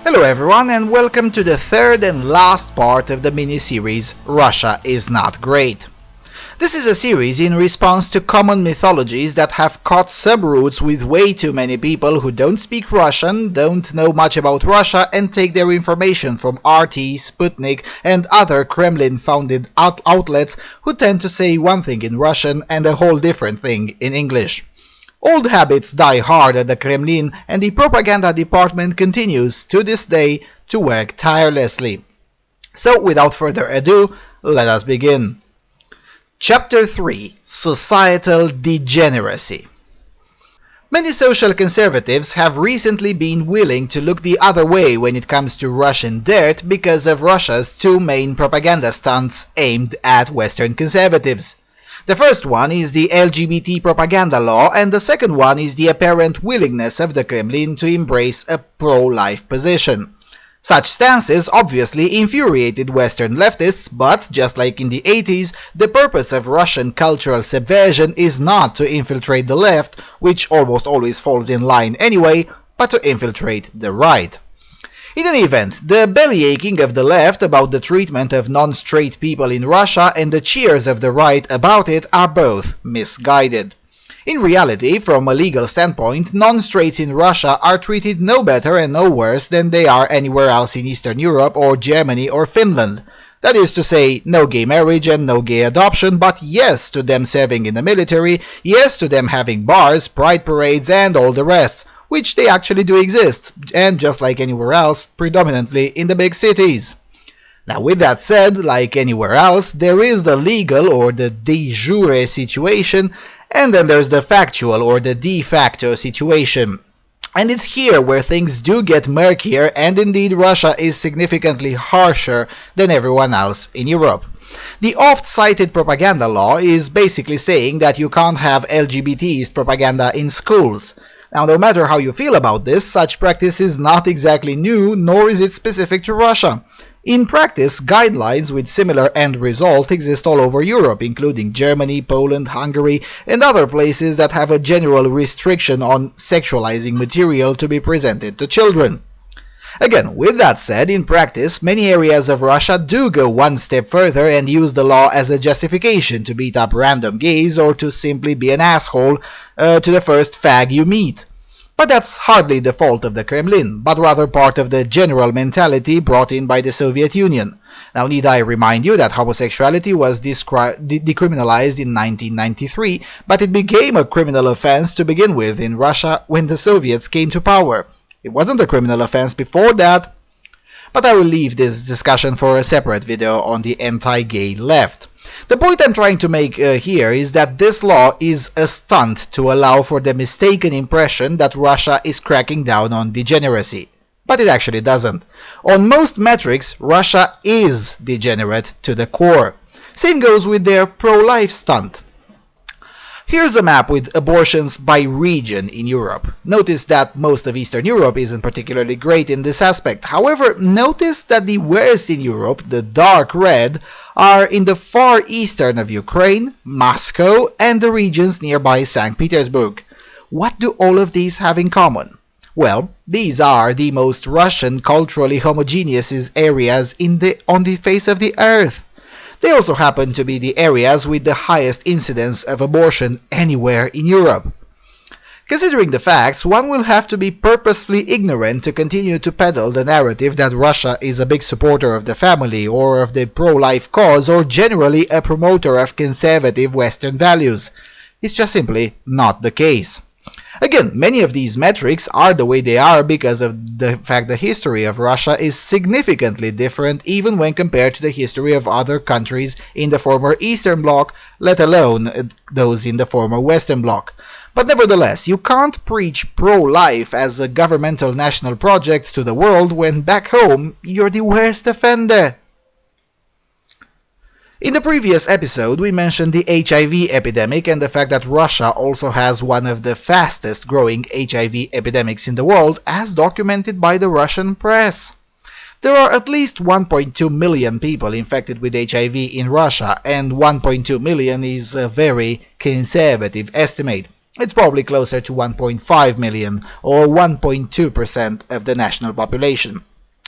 Hello everyone and welcome to the third and last part of the mini-series Russia is Not Great. This is a series in response to common mythologies that have caught some roots with way too many people who don't speak Russian, don't know much about Russia, and take their information from RT, Sputnik, and other Kremlin-founded outlets who tend to say one thing in Russian and a whole different thing in English. Old habits die hard at the Kremlin, and the propaganda department continues, to this day, to work tirelessly. So, without further ado, let us begin. Chapter 3: Societal Degeneracy. Many social conservatives have recently been willing to look the other way when it comes to Russian dirt because of Russia's two main propaganda stunts aimed at Western conservatives. The first one is the LGBT propaganda law, and the second one is the apparent willingness of the Kremlin to embrace a pro-life position. Such stances obviously infuriated Western leftists, but, just like in the 80s, the purpose of Russian cultural subversion is not to infiltrate the left, which almost always falls in line anyway, but to infiltrate the right. In any event, the bellyaching of the left about the treatment of non-straight people in Russia and the cheers of the right about it are both misguided. In reality, from a legal standpoint, non-straights in Russia are treated no better and no worse than they are anywhere else in Eastern Europe or Germany or Finland. That is to say, no gay marriage and no gay adoption, but yes to them serving in the military, yes to them having bars, pride parades, and all the rest, which they actually do exist, and just like anywhere else, predominantly in the big cities. Now, with that said, like anywhere else, there is the legal or the de jure situation, and then there's the factual or the de facto situation. And it's here where things do get murkier, and indeed Russia is significantly harsher than everyone else in Europe. The oft-cited propaganda law is basically saying that you can't have LGBTist propaganda in schools. Now, no matter how you feel about this, such practice is not exactly new, nor is it specific to Russia. In practice, guidelines with similar end result exist all over Europe, including Germany, Poland, Hungary, and other places that have a general restriction on sexualizing material to be presented to children. Again, with that said, in practice, many areas of Russia do go one step further and use the law as a justification to beat up random gays or to simply be an asshole to the first fag you meet. But that's hardly the fault of the Kremlin, but rather part of the general mentality brought in by the Soviet Union. Now, need I remind you that homosexuality was decriminalized in 1993, but it became a criminal offense to begin with in Russia when the Soviets came to power. It wasn't a criminal offense before that. But I will leave this discussion for a separate video on the anti-gay left. The point I'm trying to make here is that this law is a stunt to allow for the mistaken impression that Russia is cracking down on degeneracy. But it actually doesn't. On most metrics, Russia is degenerate to the core. Same goes with their pro-life stunt. Here's a map with abortions by region in Europe. Notice that most of Eastern Europe isn't particularly great in this aspect. However, notice that the worst in Europe, the dark red, are in the far eastern of Ukraine, Moscow, and the regions nearby St. Petersburg. What do all of these have in common? Well, these are the most Russian culturally homogeneous areas on the face of the earth. They also happen to be the areas with the highest incidence of abortion anywhere in Europe. Considering the facts, one will have to be purposefully ignorant to continue to peddle the narrative that Russia is a big supporter of the family or of the pro-life cause or generally a promoter of conservative Western values. It's just simply not the case. Again, many of these metrics are the way they are because of the fact the history of Russia is significantly different even when compared to the history of other countries in the former Eastern Bloc, let alone those in the former Western Bloc. But nevertheless, you can't preach pro-life as a governmental national project to the world when back home you're the worst offender. In the previous episode, we mentioned the HIV epidemic and the fact that Russia also has one of the fastest growing HIV epidemics in the world, as documented by the Russian press. There are at least 1.2 million people infected with HIV in Russia, and 1.2 million is a very conservative estimate. It's probably closer to 1.5 million, or 1.2% of the national population.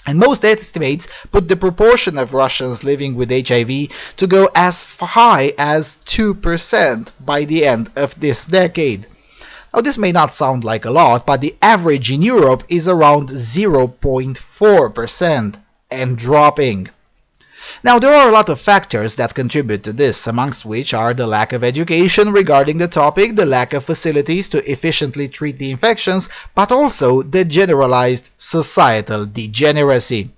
And most estimates put the proportion of Russians living with HIV to go as high as 2% by the end of this decade. Now, this may not sound like a lot, but the average in Europe is around 0.4% and dropping. Now, there are a lot of factors that contribute to this, amongst which are the lack of education regarding the topic, the lack of facilities to efficiently treat the infections, but also the generalized societal degeneracy.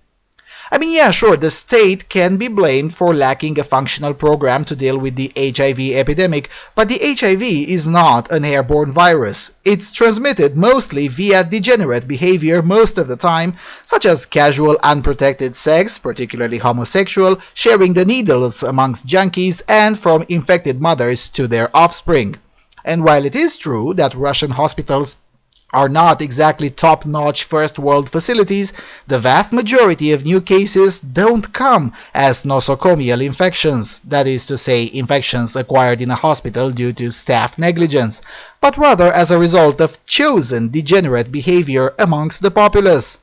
I mean, yeah, sure, the state can be blamed for lacking a functional program to deal with the HIV epidemic, but the HIV is not an airborne virus. It's transmitted mostly via degenerate behavior most of the time, such as casual unprotected sex, particularly homosexual, sharing the needles amongst junkies, and from infected mothers to their offspring. And while it is true that Russian hospitals are not exactly top-notch first-world facilities, the vast majority of new cases don't come as nosocomial infections, that is to say, infections acquired in a hospital due to staff negligence, but rather as a result of chosen degenerate behavior amongst the populace.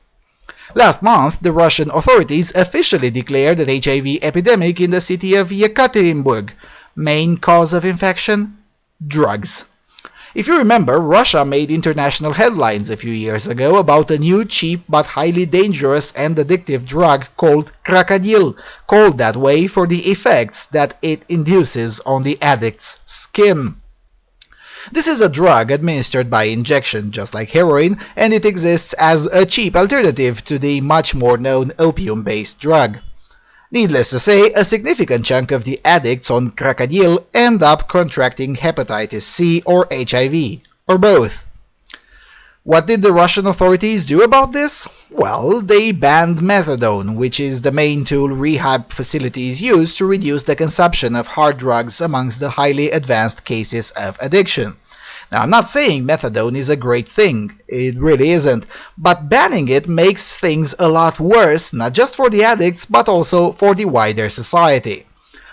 Last month, the Russian authorities officially declared an HIV epidemic in the city of Yekaterinburg. Main cause of infection? Drugs. If you remember, Russia made international headlines a few years ago about a new cheap but highly dangerous and addictive drug called crocodile, called that way for the effects that it induces on the addict's skin. This is a drug administered by injection, just like heroin, and it exists as a cheap alternative to the much more known opium-based drug. Needless to say, a significant chunk of the addicts on crocodile end up contracting hepatitis C or HIV, or both. What did the Russian authorities do about this? Well, they banned methadone, which is the main tool rehab facilities use to reduce the consumption of hard drugs amongst the highly advanced cases of addiction. Now, I'm not saying methadone is a great thing, it really isn't, but banning it makes things a lot worse, not just for the addicts, but also for the wider society.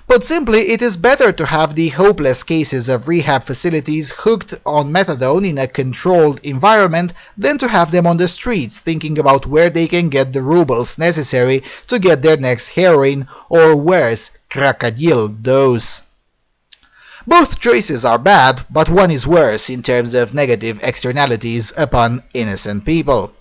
Put simply, it is better to have the hopeless cases of rehab facilities hooked on methadone in a controlled environment than to have them on the streets thinking about where they can get the rubles necessary to get their next heroin or worse, crocodile dose. Both choices are bad, but one is worse in terms of negative externalities upon innocent people.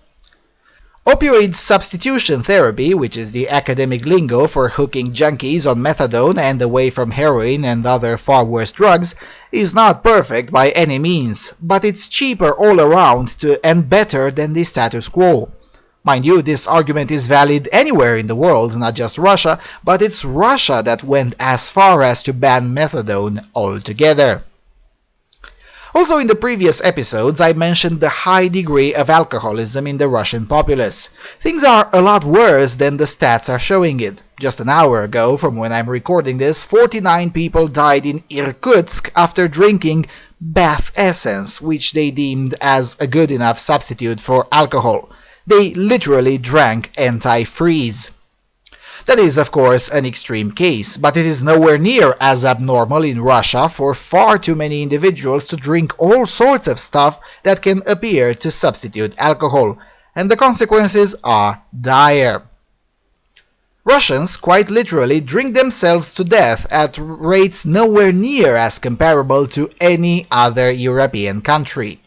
Opioid substitution therapy, which is the academic lingo for hooking junkies on methadone and away from heroin and other far worse drugs, is not perfect by any means, but it's cheaper all around and better than the status quo. Mind you, this argument is valid anywhere in the world, not just Russia, but it's Russia that went as far as to ban methadone altogether. Also, in the previous episodes, I mentioned the high degree of alcoholism in the Russian populace. Things are a lot worse than the stats are showing it. Just an hour ago, from when I'm recording this, 49 people died in Irkutsk after drinking bath essence, which they deemed as a good enough substitute for alcohol. They literally drank antifreeze. That is, of course, an extreme case, but it is nowhere near as abnormal in Russia for far too many individuals to drink all sorts of stuff that can appear to substitute alcohol, and the consequences are dire. Russians quite literally drink themselves to death at rates nowhere near as comparable to any other European country.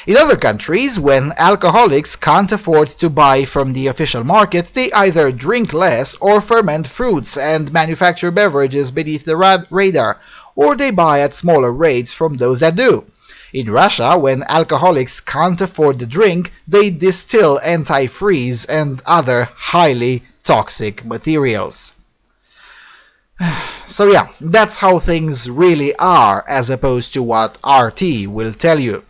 In other countries, when alcoholics can't afford to buy from the official market, they either drink less or ferment fruits and manufacture beverages beneath the radar, or they buy at smaller rates from those that do. In Russia, when alcoholics can't afford the drink, they distill antifreeze and other highly toxic materials. So yeah, that's how things really are, as opposed to what RT will tell you.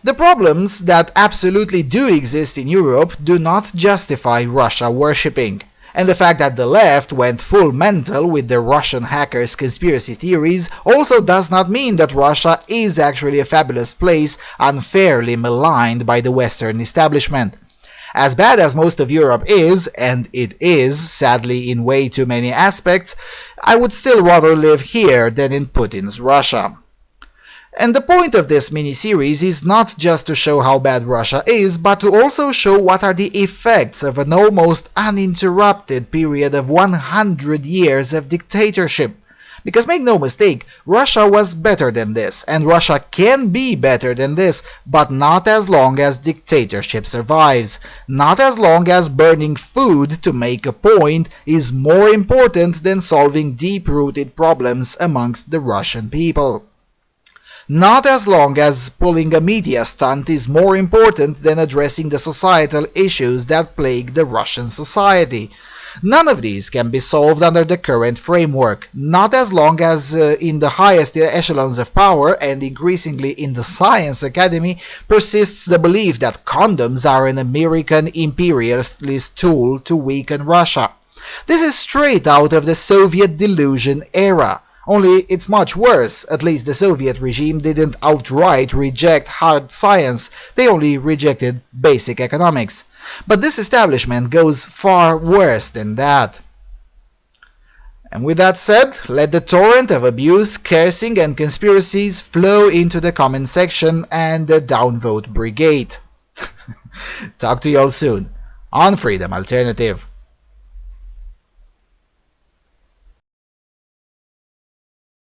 The problems that absolutely do exist in Europe do not justify Russia worshipping, and the fact that the left went full mental with the Russian hackers' conspiracy theories also does not mean that Russia is actually a fabulous place unfairly maligned by the Western establishment. As bad as most of Europe is, and it is, sadly in way too many aspects, I would still rather live here than in Putin's Russia. And the point of this mini-series is not just to show how bad Russia is, but to also show what are the effects of an almost uninterrupted period of 100 years of dictatorship. Because make no mistake, Russia was better than this, and Russia can be better than this, but not as long as dictatorship survives. Not as long as burning food to make a point is more important than solving deep-rooted problems amongst the Russian people. Not as long as pulling a media stunt is more important than addressing the societal issues that plague the Russian society. None of these can be solved under the current framework, not as long as in the highest echelons of power and increasingly in the science academy persists the belief that condoms are an American imperialist tool to weaken Russia. This is straight out of the Soviet delusion era. Only it's much worse. At least the Soviet regime didn't outright reject hard science, they only rejected basic economics. But this establishment goes far worse than that. And with that said, let the torrent of abuse, cursing and conspiracies flow into the comment section and the downvote brigade. Talk to you all soon on Freedom Alternative.